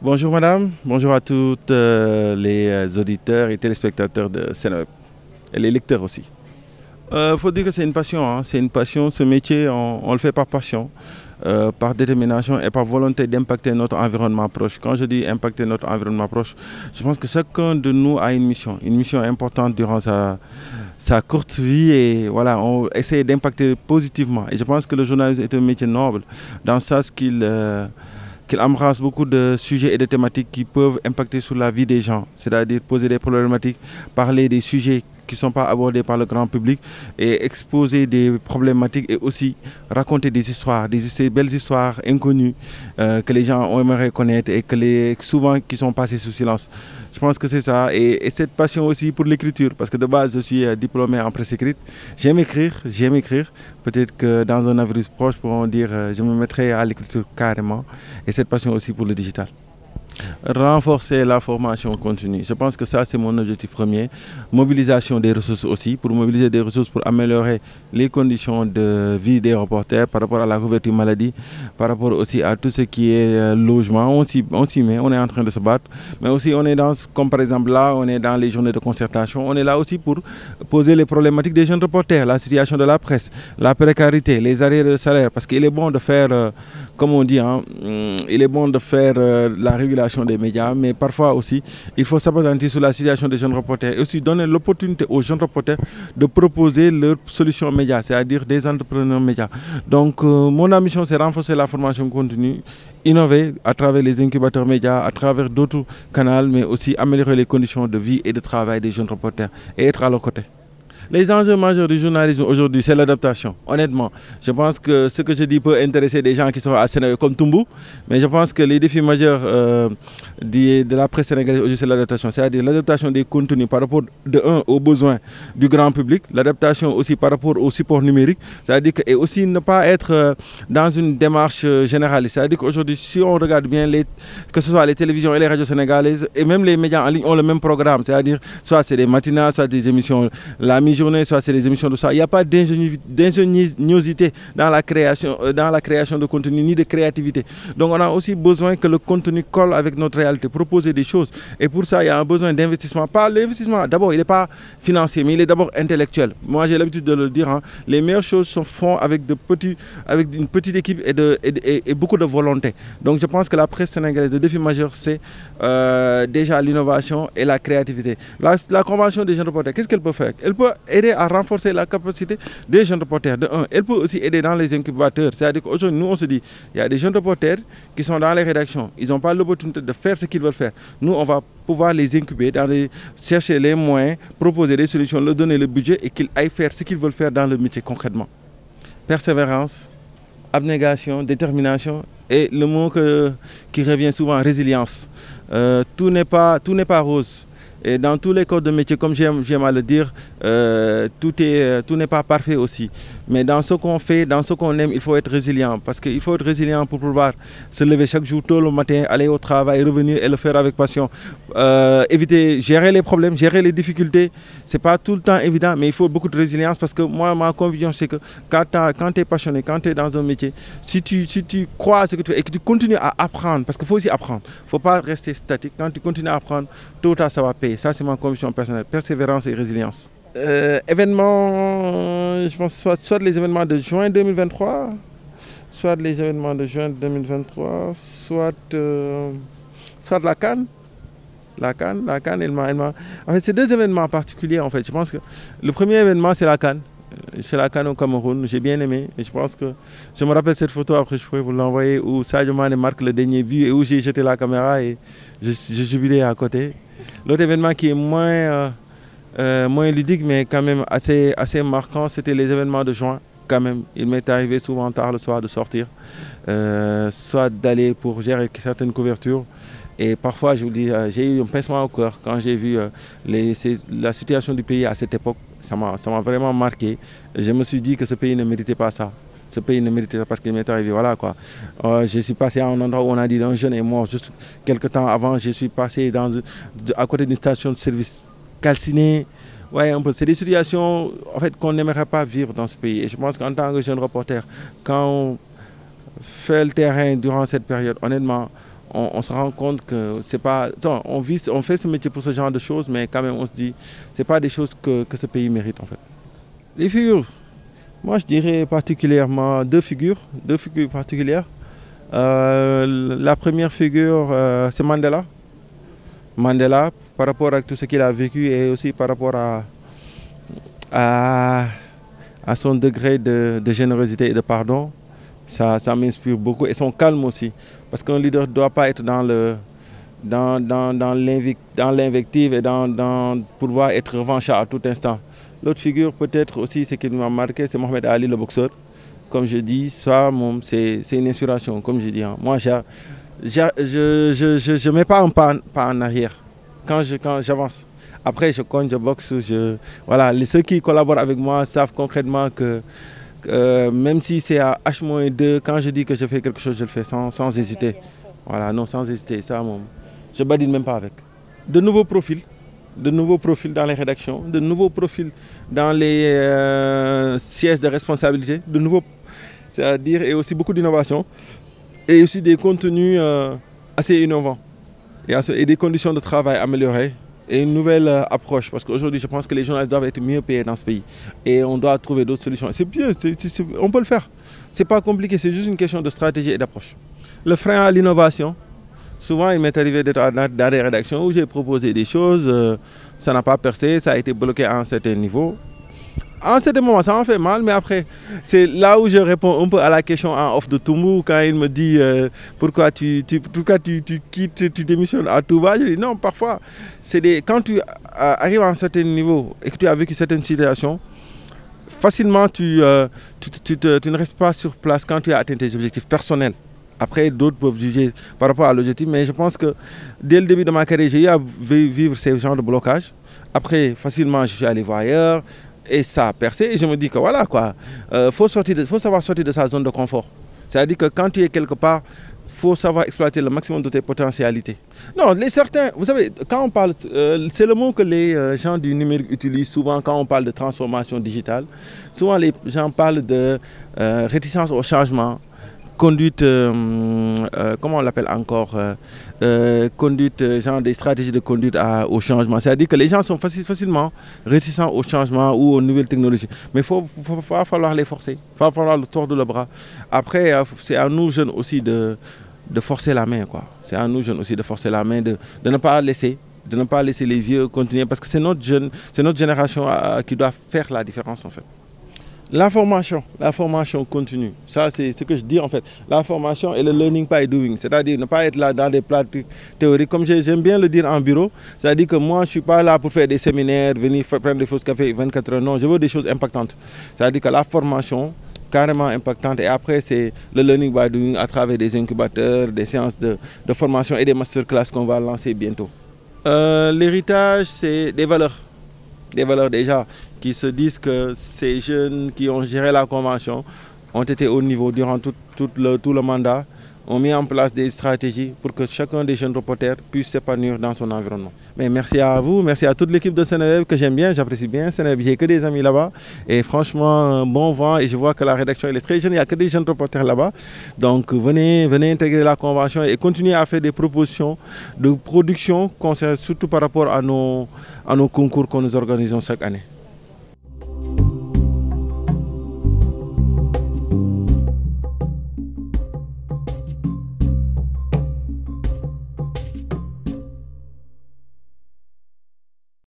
Bonjour madame, bonjour à toutes les auditeurs et téléspectateurs de Seneweb et les lecteurs aussi. Faut dire que c'est une passion, hein. C'est une passion, ce métier on le fait par passion, par détermination et par volonté d'impacter notre environnement proche. Quand je dis impacter notre environnement proche, je pense que chacun de nous a une mission importante durant sa courte vie et voilà, on essaie d'impacter positivement. Et je pense que le journalisme est un métier noble dans ça qu'il embrasse beaucoup de sujets et de thématiques qui peuvent impacter sur la vie des gens, c'est-à-dire poser des problématiques, parler des sujets qui ne sont pas abordés par le grand public et exposer des problématiques et aussi raconter des histoires, ces belles histoires inconnues que les gens aimeraient connaître et souvent qui sont passées sous silence. Je pense que c'est ça et cette passion aussi pour l'écriture parce que de base je suis diplômé en presse écrite. J'aime écrire. Peut-être que dans un avenir proche pourrons dire je me mettrai à l'écriture carrément et cette passion aussi pour le digital. Renforcer la formation continue. Je pense que ça, c'est mon objectif premier. Mobilisation des ressources aussi, pour mobiliser des ressources pour améliorer les conditions de vie des reporters par rapport à la couverture maladie, par rapport aussi à tout ce qui est logement. On s'y met, on est en train de se battre. Mais aussi, on est comme par exemple là, on est dans les journées de concertation. On est là aussi pour poser les problématiques des jeunes reporters, la situation de la presse, la précarité, les arriérés de salaire. Parce qu'il est bon de faire, comme on dit, hein, il est bon de faire la régulation des médias, mais parfois aussi, il faut s'appesantir sur la situation des jeunes reporters et aussi donner l'opportunité aux jeunes reporters de proposer leurs solutions médias, c'est-à-dire des entrepreneurs médias. Donc, mon ambition, c'est renforcer la formation continue, innover à travers les incubateurs médias, à travers d'autres canaux, mais aussi améliorer les conditions de vie et de travail des jeunes reporters et être à leur côté. Les enjeux majeurs du journalisme aujourd'hui, c'est l'adaptation. Honnêtement, je pense que ce que je dis peut intéresser des gens qui sont à Sénégal comme Toumbo, mais je pense que les défis majeurs de la presse sénégalaise aujourd'hui, c'est l'adaptation. C'est-à-dire l'adaptation des contenus par rapport aux besoins du grand public, l'adaptation aussi par rapport au support numérique, c'est-à-dire et aussi ne pas être dans une démarche généraliste. C'est-à-dire qu'aujourd'hui, si on regarde bien, que ce soit les télévisions et les radios sénégalaises, et même les médias en ligne ont le même programme, c'est-à-dire soit c'est des matinales, soit des émissions la mi-journée, soit c'est des émissions de ça. Il n'y a pas d'ingéniosité dans la création de contenu, ni de créativité. Donc on a aussi besoin que le contenu colle avec notre réalité, proposer des choses. Et pour ça, il y a un besoin d'investissement. Pas l'investissement, d'abord, il n'est pas financier, mais il est d'abord intellectuel. Moi, j'ai l'habitude de le dire, hein, les meilleures choses se font avec une petite équipe et beaucoup de volonté. Donc je pense que la presse sénégalaise, le défi majeur, c'est déjà l'innovation et la créativité. La convention des jeunes reporters, qu'est-ce qu'elle peut faire? Elle peut aider à renforcer la capacité des jeunes reporters. Elle peut aussi aider dans les incubateurs. C'est-à-dire qu'aujourd'hui, nous, on se dit, il y a des jeunes reporters qui sont dans les rédactions. Ils n'ont pas l'opportunité de faire ce qu'ils veulent faire. Nous, on va pouvoir les incuber, chercher les moyens, proposer des solutions, leur donner le budget et qu'ils aillent faire ce qu'ils veulent faire dans le métier concrètement. Persévérance, abnégation, détermination et le mot qui revient souvent, résilience. Tout n'est pas rose. Et dans tous les corps de métier, comme j'aime à le dire, tout n'est pas parfait aussi. Mais dans ce qu'on fait, dans ce qu'on aime, il faut être résilient. Parce qu'il faut être résilient pour pouvoir se lever chaque jour tôt le matin, aller au travail, revenir et le faire avec passion. Éviter, gérer les problèmes, gérer les difficultés. Ce n'est pas tout le temps évident, mais il faut beaucoup de résilience. Parce que moi, ma conviction, c'est que quand tu es passionné, quand tu es dans un métier, si tu crois à ce que tu fais et que tu continues à apprendre, parce qu'il faut aussi apprendre, il ne faut pas rester statique. Quand tu continues à apprendre, tôt ou tard, ça va payer. Ça, c'est ma conviction personnelle. Persévérance et résilience. Événements, je pense, soit les événements de juin 2023, soit les événements de juin 2023, soit la CAN. La CAN, En fait, c'est deux événements particuliers, en fait. Je pense que le premier événement, c'est la CAN. C'est la CAN au Cameroun. J'ai bien aimé. Et je pense que je me rappelle cette photo, après je pourrais vous l'envoyer, où Sadio Mané marque le dernier but et où j'ai jeté la caméra et je jubilais à côté. L'autre événement qui est moins ludique, mais quand même assez marquant, c'était les événements de juin. Quand même, il m'est arrivé souvent tard le soir de sortir, soit d'aller pour gérer certaines couvertures. Et parfois, je vous dis, j'ai eu un pincement au cœur quand j'ai vu la situation du pays à cette époque. Ça m'a vraiment marqué. Je me suis dit que ce pays ne méritait pas ça. Ce pays ne méritait pas parce qu'il m'est arrivé. Voilà quoi. Je suis passé à un endroit où on a dit un jeune est mort juste quelques temps avant. Je suis passé à côté d'une station de service calcinée. Ouais, c'est des situations en fait, qu'on n'aimerait pas vivre dans ce pays. Et je pense qu'en tant que jeune reporter, quand on fait le terrain durant cette période, honnêtement, on se rend compte que c'est pas... On fait ce métier pour ce genre de choses, mais quand même on se dit c'est pas des choses que ce pays mérite en fait. Les figures, moi je dirais particulièrement deux figures particulières. La première figure, c'est Mandela. Mandela, par rapport à tout ce qu'il a vécu et aussi par rapport à son degré de générosité et de pardon, ça m'inspire beaucoup. Et son calme aussi. Parce qu'un leader ne doit pas être dans l'invective et dans pouvoir être revanchard à tout instant. L'autre figure peut-être aussi, ce qui m'a marqué, c'est Mohamed Ali, le boxeur. Comme je dis, ça, c'est une inspiration, comme je dis. Hein. Moi, je ne mets pas un pas en arrière quand j'avance. Après, je compte, je boxe. Voilà, ceux qui collaborent avec moi savent concrètement que même si c'est à H-2, quand je dis que je fais quelque chose, je le fais sans hésiter. Voilà, non, sans hésiter. Ça, je ne badine même pas avec. De nouveaux profils dans les rédactions, de nouveaux profils dans les sièges de responsabilité, de nouveaux, c'est-à-dire, et aussi beaucoup d'innovation, et aussi des contenus assez innovants, et des conditions de travail améliorées, et une nouvelle approche, parce qu'aujourd'hui, je pense que les journalistes doivent être mieux payés dans ce pays, et on doit trouver d'autres solutions. C'est bien, on peut le faire. C'est pas compliqué, c'est juste une question de stratégie et d'approche. Le frein à l'innovation, souvent, il m'est arrivé d'être dans des rédactions où j'ai proposé des choses, ça n'a pas percé, ça a été bloqué à un certain niveau. À un certain moment, ça m'a fait mal, mais après, c'est là où je réponds un peu à la question en off de Toumou, quand il me dit pourquoi tu quittes, tu démissionnes à tout va. Je dis non, parfois, quand tu arrives à un certain niveau et que tu as vécu certaines situations, facilement, tu ne restes pas sur place quand tu as atteint tes objectifs personnels. Après, d'autres peuvent juger par rapport à l'objectif, mais je pense que dès le début de ma carrière, j'ai eu à vivre ces genres de blocages. Après, facilement, je suis allé voir ailleurs et ça a percé. Et je me dis que voilà, quoi, faut savoir sortir de sa zone de confort. C'est-à-dire que quand tu es quelque part, il faut savoir exploiter le maximum de tes potentialités. Non, certains, vous savez, quand on parle, c'est le mot que les gens du numérique utilisent souvent quand on parle de transformation digitale. Souvent, les gens parlent de réticence au changement. Conduite, comment on l'appelle encore, conduite, genre des stratégies de conduite au changement. C'est-à-dire que les gens sont facilement réticents au changement ou aux nouvelles technologies. Mais il va falloir les forcer, il va falloir le tordre le bras. Après, c'est à nous jeunes aussi de forcer la main, quoi. C'est à nous jeunes aussi de forcer la main, de ne pas laisser les vieux continuer, parce que c'est notre génération qui doit faire la différence en fait. La formation continue, ça c'est ce que je dis en fait. La formation et le learning by doing, c'est-à-dire ne pas être là dans des pratiques théoriques, comme j'aime bien le dire en bureau. C'est-à-dire que moi je ne suis pas là pour faire des séminaires, venir prendre des fausses cafés 24 heures, non, je veux des choses impactantes. C'est-à-dire que la formation, carrément impactante, et après c'est le learning by doing à travers des incubateurs, des séances de formation et des masterclass qu'on va lancer bientôt. L'héritage, c'est des valeurs déjà, qui se disent que ces jeunes qui ont géré la convention ont été au niveau durant tout le mandat, ont mis en place des stratégies pour que chacun des jeunes reporters puisse s'épanouir dans son environnement. Mais merci à vous, merci à toute l'équipe de Seneweb que j'aime bien, j'apprécie bien Seneweb, j'ai que des amis là-bas et franchement bon vent, et je vois que la rédaction elle est très jeune, il n'y a que des jeunes reporters là-bas. Donc venez intégrer la convention et continuez à faire des propositions de production, surtout par rapport à nos concours que nous organisons chaque année.